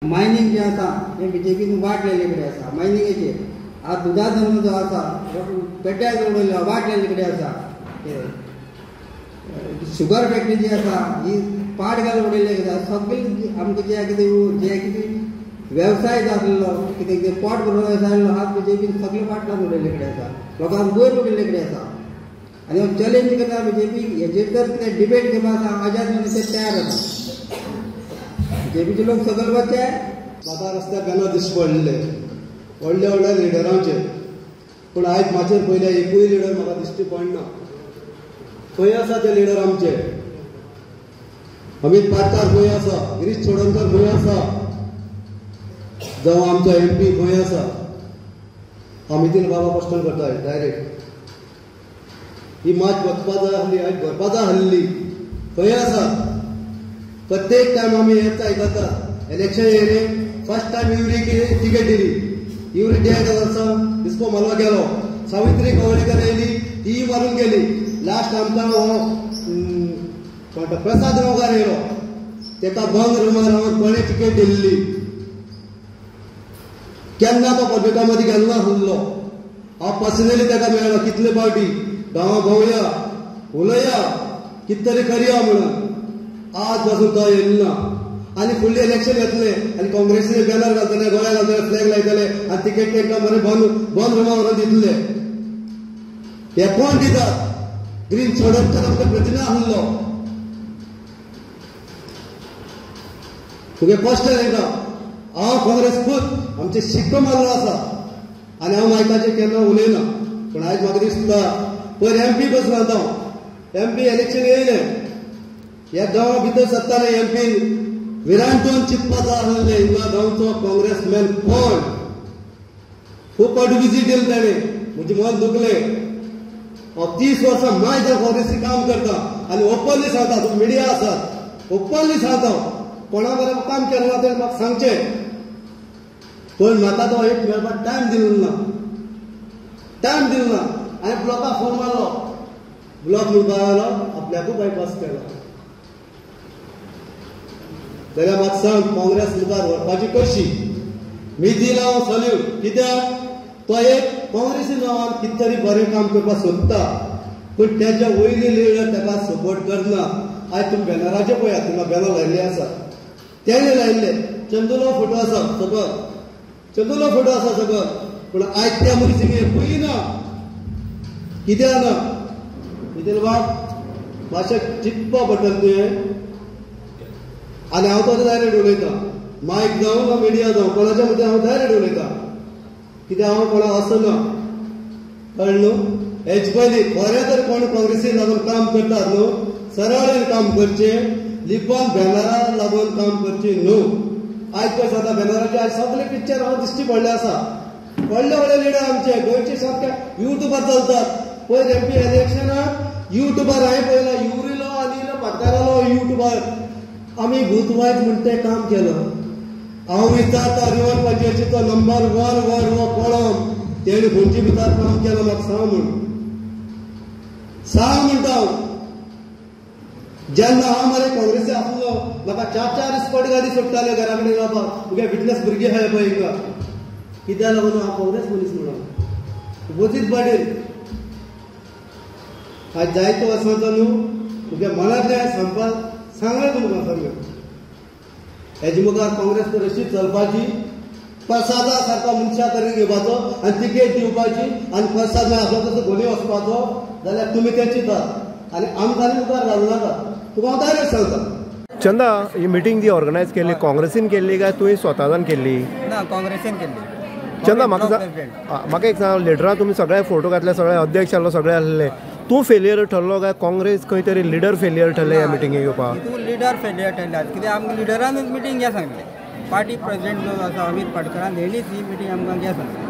Mining जे आसा हे बीजेपीन वाटलेले कडेन आसा. मायनिंगेचे आज दुधा धंदो जो आसा पेट्याक उडयलो वाटलेले कडेन आसा. शुगर फॅक्टरी जी आसा ही पाड घालून उडयले आसा. सगळे आमकां जे कितें वेवसाय जो आसलो कितें पोट भरून वेवसाय आसलो आज बीजेपीन सगळे वाटलान उडयले कडेन आसा. लोकांक वयर उडयले कडेन आसा. आनी हांव चॅलेंज करता बीजेपी हेजेर जर कितें डिबेट घेवपा आसा आजाद ते तयार आसा. बीजेपीचे लोक सकयल वचे. म्हाका रस्त्यार बेनर दिश्टी पडले व्हडले व्हडले लिडरांचे, पूण आयज म्हाजेर पयले एकूय लिडर म्हाका दिश्टी पडना. खंय आसा ते लिडर आमचे? अमित पाटकार खंय आसा? गिरीश चोडणकर खंय आसा? जावं आमचो MP खंय आसा? अमितीन बाबा क्वेश्चन करता डायरेक्ट. ही माच वचपा जाय आहली, आयज भरपा जाय आहली, खंय आसा? प्रत्येक टायम आमी हेच आयकतात. इलेक्शन येयले फर्स्ट टायम इवरी तिकेट दिली. इवरी देड वर्सा दिसको मारवा गेलो. सावित्री कवळेकर येयली ती मारून गेली. लास्ट आमकां हो प्रसाद गांवकार येयलो तेका बंद रुमार रावन कोणे तिकेट दिल्ली. केन्ना तो पब्लिका मदीं गेलो नासलो. हांव पर्सनली तेका मेळ्ळो कितले फावटी गांवां भोंवया उलया कितें तरी करया म्हणून. आज पासून तो येयलो ना. आनी फुडलें इलेक्शन येतलें आनी काँग्रेसीचे बॅनर घालतले, गोळ्या घालतले, फ्लॅग लायतले आनी तिकेट तांकां मरे बंद रुमा व्हरून दितले. हे कोण दितात? ग्रीन चोडणकर आमचो प्रतिनिधी आसलो. तुगे स्पश्ट हेका हांव काँग्रेस खूब आमचे शिक्को मारलो आसा आनी हांव मायकाचेर केन्ना उलयना. पूण आयज म्हाका दिसता पयर MP बसून रावता. MP इलेक्शन येयलें ह्या गांवा भितर सत्ताले MP विरांटोन चिंतपा जाय आहलें हिंगा गांवचो काँग्रेसमॅन कोण. खूब फावटी विजीट दिली ताणें. म्हजें मन दुखलें. हांव 30 वर्सां माय जावन काँग्रेसी काम करता आनी ओपनली सांगता. तुमी मिडिया आसात ओपनली सांगता कोणा बरोबर काम केलें ना तें म्हाका सांगचें. पण म्हाका तो एक मेळपाक टायम दिलो ना. हांवें ब्लॉकाक फोन मारलो. ब्लॉक म्हणपाक लागलो आपल्याकूय बायपास केलो. जाल्यार म्हाका सांग काँग्रेस मुखार व्हरपाची कशी? मी दिला हांव सल्यूट. कित्याक तो एक काँग्रेसी नांवान कितें तरी बरें काम करपाक सोदता. पूण तेच्या वयली लिडर ताका सपोर्ट करना. आयज तुमी बॅनराचे पळयात थिंगा बॅनर लायिल्ले आसा. तेणे लायिल्ले चंदुलो फोटो आसा सकयल. चंदुलो फोटो आसा सकयल. पूण आयज त्या मनीस एकूय ना. कित्याक ना? कितें बाब मातशें चिंतपा पडटलें तुवें. आनी हांव तो डायरेक्ट उलयतां. मायक जावं ना मिडिया जावं कोणाच्या मदीं हांव डायरेक्ट उलयतां. कित्याक हांव कोणाक असना. कळ्ळें न्हू? हेच पयलीं खरें तर कोण काँग्रेसीक लागून काम करतात न्हू सरळेन काम करचें. लिपोन बॅनराक लागून काम करचें न्हू. आयज पळय सांगता बॅनराचे आयज सगळे पिक्चर हांव दिश्टी पडले आसा. व्हडले व्हडले लिडर आमचे गोंयचे सामके युट्यूबार चलतात. पयर MP इलेक्शनाक युट्यूबार हांवें पळयला युरिलो अनिल पाटकारालो युट्यूबार आमी भूतवायज म्हण तें काम केलं. हांव विचारता रिवर पंचायतीचो नंबर 1 वर हो कोळम तेणी खंयचे भितर काम केलं म्हाका सांग म्हणटा हांव. जेन्ना हांव मरे काँग्रेसी आसलो म्हाका 4 स्पॉट गाडी सुट्टाले घरा कडेन रावपाक. तुगे फिटनेस भुरगीं आहाय पळय हिंगा. कित्याक लागून हांव काँग्रेस मनीस म्हणून वचीत पाडील. आयज जायते वर्सांचो न्हू तुगे मनांतलें सांगपाक सांगलें तुमकां सगळें. हेजे मुखार काँग्रेस तर अशीच चलपाची. प्रसादा सारको मनशा तरी घेवपाचो आनी तिकेट दिवपाची आनी प्रसाद आसलो तसो घोली वचपाचो. जाल्यार तुमी तें चिंतात आनी आमकां मुखार घालूं नाका. तुका हांव डायरेक्ट सांगता. चंदा ही मिटींग जी ऑर्गनायज केल्ली काँग्रेसीन केल्ली काय तुवें स्वताच्यान केल्ली? ना काँग्रेसीन केल्ली. चंदा म्हाका एक सांग लिडरां तुमी सगळे फोटो घातले सगळे अध्यक्ष आसलो सगळे आसले. तूं फेलियर ठरलो काय काँग्रेस खंय तरी लिडर फेलियर ठरले ह्या मिटिंगेक येवपाक? तूं लिडर फेलियर ठरल्यात कित्याक आमकां लिडरानूच मिटींग घे सांगले. पार्टी प्रेसिडेंट जो आसा अमित पाटकरान हेणीच ही मिटींग आमकां घे सांगली.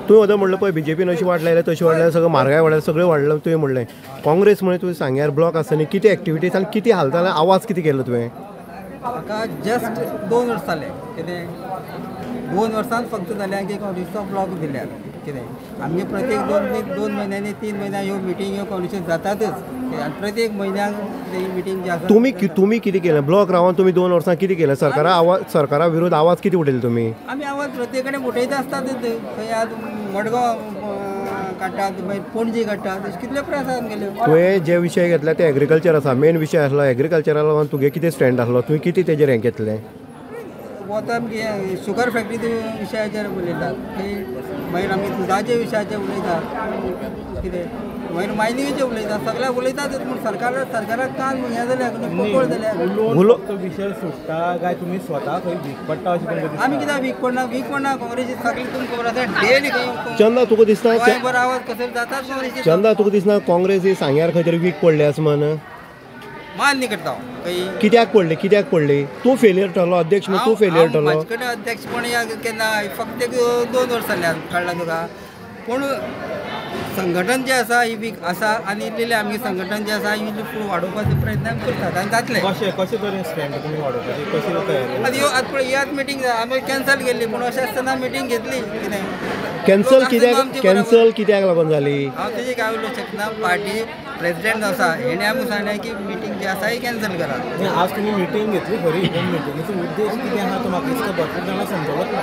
तुवें वदा म्हणलें पळय BJPन अशी वाट लायल्या तशी वाट लायल्या सगळें म्हारगाय वाडल्या सगळें वाडलें. तुवें म्हणलें काँग्रेस म्हण तुवें सांग्यार ब्लॉक आसतना कितें एक्टिविटीज आनी कितें हालताले आवाज कितें केलो तुवें? म्हाका जस्ट 2 वर्स जाले. कितें 2 वर्सान फक्त जाल्यार की काँग्रेसचो ब्लॉक दिल्यार कितें आमगे प्रत्येक दोन म्हयन्यांनी 3 म्हयन्या ह्यो मिटींग ह्यो काँग्रेसीन जातातच आनी प्रत्येक म्हयन्याक ही मिटींग जी आसा तुम्ही कितें केलें ब्लॉक रावन तुम्ही 2 वर्सां कितें केलें सरकारा विरोध आवाज कितें उठयले तुमी आमी आवाज प्रत्येक कडेन उठयता आसतातच खंय आज मडगांव काडटात मागीर पणजी काडटात अशे कितले प्रयास आमगेले तुवें जे विशय घेतला ते एग्रीकल्चर आसा मेन विशय आसलो एग्रीकल्चरा लागून तुगे कितें स्टँड आसलो तुवें कितें तेजेर हें घेतलें वता आमगे शुगर फॅक्टरी विशयाचेर उलयतात मागीर आमी दुदाचे विशयाचेर उलयतात कितें मागीर मायनिंगेचेर उलयतात सगळ्याक उलयतातच पूण सरकाराक कान हें जाल्यार पोकळ जाल्यार तो विशय सुट्टा काय तुमी स्वता खंय वीक पडटा अशें आमी कित्याक वीक पडना काँग्रेसी सगळी तुमकां खबर आसा डेली खंय चंदा तुका दिसता बरो आवाज कसो जाता काँग्रेसी चंदा तुका दिसना काँग्रेस ही सांग्यार खंय तरी वीक पडले आसा म्हण मान्य करता कित्याक पडली तूं फेलियर ठरलो अध्यक्ष न्हू तूं फेलियर ठरलो म्हाजे कडेन अध्यक्षपण केन्ना फक्त 2 वर्सां काडला तुका पूण संघटन जें आसा ही वीक आसा आनी इल्लें आमगे संघटन जें आसा इल्लें फूल वाडोवपाचो प्रयत्न आमी करतात आनी जातलें कशें तरेन स्टँड तुमी वाडोवपाची कशी तयारी आतां ह्यो आतां पळय ह्याच मिटींग आमी कॅन्सल केल्ली पूण अशें आसतना मिटींग घेतली कितें कॅन्सल कित्याक लागून जाली हांव तेजें कांय उलोवंक शकना पार्टी प्रेसिडेंट आसा हेणें आमकां सांगलें की मिटींग जी आसा ही कॅन्सल करात आज तुमी मिटींग घेतली खरी पूण मिटिंगेचो उद्देश कितें आहा तो म्हाका दिसता भरपूर जाणां समजवत ना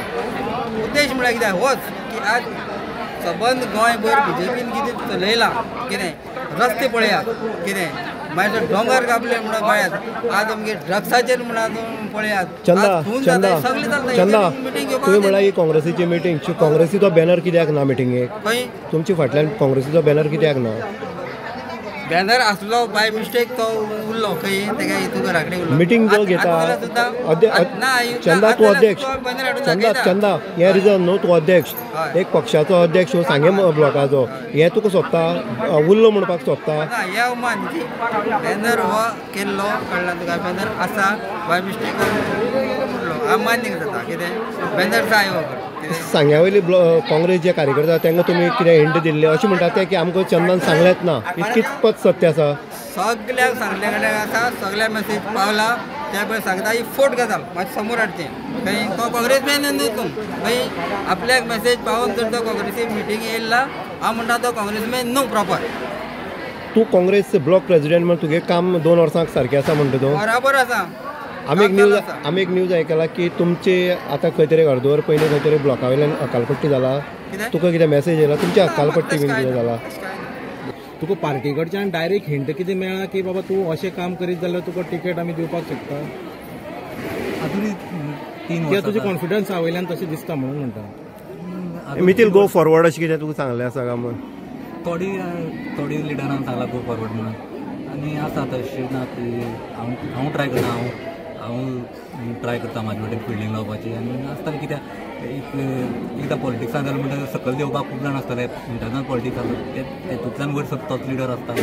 उद्देश म्हळ्यार कितें होच की आज सबंद गोंयभर बीजेपीन कितें चलयलां कितें रस्ते पळयात कितें मागीर दोंगर कापले म्हणून पळयात आज आमगे ड्रग्साचेर म्हणून पळयात चंदा तुवें म्हळ्यार ही काँग्रेसीची मिटींग काँग्रेसीचो बॅनर कित्याक ना मिटिंगेक खंय तुमच्या फाटल्यान काँग्रेसीचो बॅनर कित्याक ना बॅनर आसलो बाय मिस्टेक तो उरलो खंय तेका हितू घरा कडेन उरलो मिटींग जो घेता चंदा तूं अध्यक्ष चंदा हें रिजन न्हू तूं अध्यक्ष एक पक्षाचो अध्यक्ष सांगे ब्लॉकाचो हें तुका सोदता उरलो म्हणपाक सोदता ह्या मानची बॅनर हो केल्लो कळ्ळा तुका बॅनर आसा बाय मिस्टेक उरलो हांव मान्य जाता कितें बॅनर जाय हो सांग्या वयली काँग्रेस जे कार्यकर्ता तांकां तुमी कितें हिंट दिल्ले अशें म्हणटात ते की आमकां चंदान सांगलेंच ना कितपत सत्य आसा सगळ्यांक सांगले कडेन आसा सगळ्या मेसेज पावला त्या पळय सांगता ही फोट गजाल मातशें समोर हाडचें खंय तो काँग्रेस मॅन न्हू तूं खंय आपल्याक मेसेज पावोन जर तो काँग्रेसी मिटींग येयला हांव म्हणटा तो काँग्रेस मॅन न्हू प्रॉपर तूं काँग्रेस ब्लॉक प्रेसिडेंट म्हण तुगे काम 2 वर्सांक सारकें आसा म्हणटा तूं बराबर आसा आमी एक न्यूज आयकला की तुमचे आतां खंय तरी अर्द वर पयलीं खंय तरी ब्लॉका वयल्यान अकालपट्टी जाला तुका कितें मेसेज येयला तुमची अकालपट्टी बीन कितें जाला तुका पार्टी कडच्यान डायरेक्ट हिंट कितें मेळ्ळा की बाबा तूं अशें काम करीत जाल्यार तुका टिकेट आमी दिवपाक शकता कित्याक तुजें कॉन्फिडन्स वयल्यान तशें दिसता म्हणून म्हणटा मितील गो फॉरवर्ड अशें कितें तुका सांगलें आसा काय म्हण थोडी लिडरान सांगला गो फॉरवर्ड म्हणून आनी आसा तशें ना की हांव ट्राय करता हांव ट्राय करता म्हाजे कडेन फिल्डिंग लावपाची आनी आसता कित्याक एकदां पॉलिटिक्सान जालें म्हणटा सकयल देवपाक खूब जाण आसतले इंटरनल पॉलिटिक्स तेतूंतल्यान वयर तोच लिडर आसता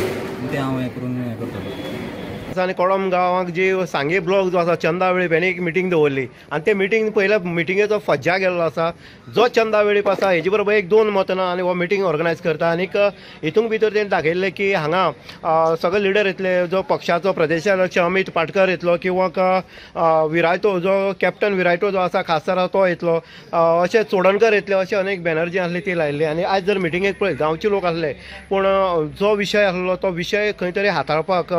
ते हांव हें करून हें करतलो आनी कोळम गांवांक जी सांगे ब्लॉक जो आसा चंदा वेळीप हेणी एक मिटींग दवरली आनी ते मिटींग पयल्या मिटींगेचो फज्जा गेल्लो आसा जो चंदा वेळीप आसा हेजे बरोबर 1-2 मतां आनी हो मिटींग ऑर्गनायज करता आनीक हितूंक भितर तेणी दाखयल्लें की हांगा सगळे लिडर येतले जो पक्षाचो प्रदेशाध्यक्ष अमित पाटकर येतलो किंवा विरायतो जो कॅप्टन विरायतो जो आसा खासदार तो येतलो अशे चोडणकर येतले अशे अनेक बॅनर जे आसले ती लायिल्ले आनी आयज जर मिटींगेक पळय गांवचे लोक आसले पूण जो विशय आसलो तो विशय खंय तरी हाताळपाक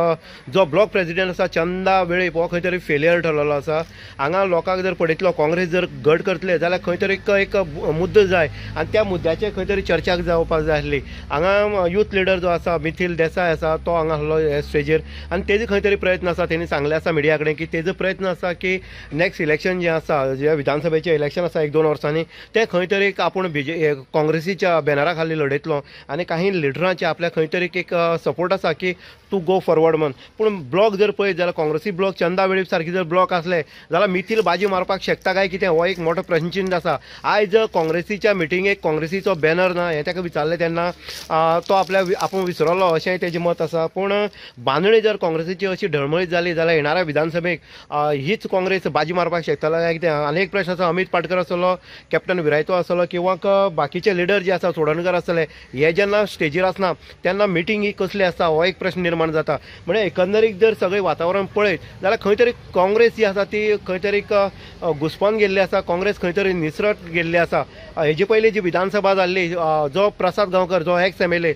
जो ब्लॉक प्रेसिडेंट आसा चंदा वेळीप हो खंय तरी फेलियर ठरलेलो आसा हांगा लोकांक जर पळयतलो काँग्रेस जर गट करतले जाल्यार खंय तरी एक मुद्दो जाय आनी त्या मुद्द्याचेर खंय तरी चर्चा जावपाक जाय आसली हांगा यूथ लिडर जो आसा मिथिल देसाय आसा तो हांगा आसलो ह्या स्टेजीर आनी तेजे खंय तरी प्रयत्न आसा तेणी सांगलें आसा मिडिया कडेन की तेजो प्रयत्न आसा की नेक्स्ट इलेक्शन जें आसा जे विधानसभेचें इलेक्शन आसा 1-2 वर्सांनी ते खंय तरी आपूण काँग्रेसीच्या बॅनरा खाली लडयतलो आनी काही लिडरांचे आपल्या खंय तरी एक सपोर्ट आसा की तूं गो फॉरवर्ड म्हण पूण ब्लॉक जर पळयत जाल्यार काँग्रेसी ब्लॉक चंदा वेळीप सारकी जर ब्लॉक आसले जाल्यार मिथील बाजी मारपाक शकता काय कितें हो एक मोठो प्रश्नचिन्ह आसा आयज काँग्रेसीच्या मिटींगेक काँग्रेसीचो बॅनर ना हें ताका विचारलें तेन्ना तो आपूण विसरलो अशेंय तेजें मत आसा पूण बांदणी जर काँग्रेसीची अशी ढळमळीत जाली जाल्यार येणाऱ्या विधानसभेक हीच काँग्रेस बाजी मारपाक शकतालो काय कितें आनीक प्रश्न आसा अमित पाटकर आसलो कॅप्टन विरायतो आसलो किंवा बाकीचे लिडर जे आसा चोडणकर आसतले हे जेन्ना स्टेजीर आसना तेन्ना मिटींग ही कसली आसता हो एक प्रश्न निर्माण जाता म्हणजे एकंदरीत जर सगळें वातावरण पळयत जाल्यार खंय तरी काँग्रेस जी आसा ती खंय तरी घुस्पोन गेल्ली आसा, काँग्रेस खंय तरी निसरत गेल्ली आसा. हेजे पयलीं जी विधानसभा जाल्ली, जो प्रसाद गांवकर जो एक्स MLA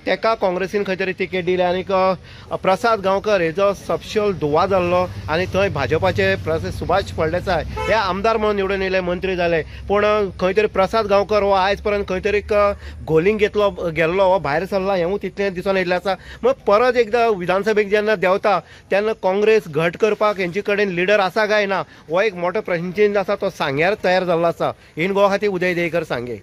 तेका काँग्रेसीन खंय तरी तिकेट दिली आनी प्रसाद गांवकर हेजो सपशेल धुवा जाल्लो आनी थंय भाजपाचे सुभाष फळदेसाय हे आमदार म्हणून निवडून येयले, मंत्री जाले. पूण खंय तरी प्रसाद गांवकर हो आयज पर्यंत खंय तरी गोलिंग गेल्लो हो भायर सरला, हेंवूय तितलें दिसून येयल्लें आसा. मग परत एकदा विधानसभेक जेन्ना देंवता तेन्ना काँग्रेस घट करपाक हेंचे कडेन लिडर आसा काय ना हो एक मोठो प्रश्नचिन्ह आसा, तो सांग्यार तयार जाल्लो आसा. इन गोवा खातीर उदय देयकर सांगे.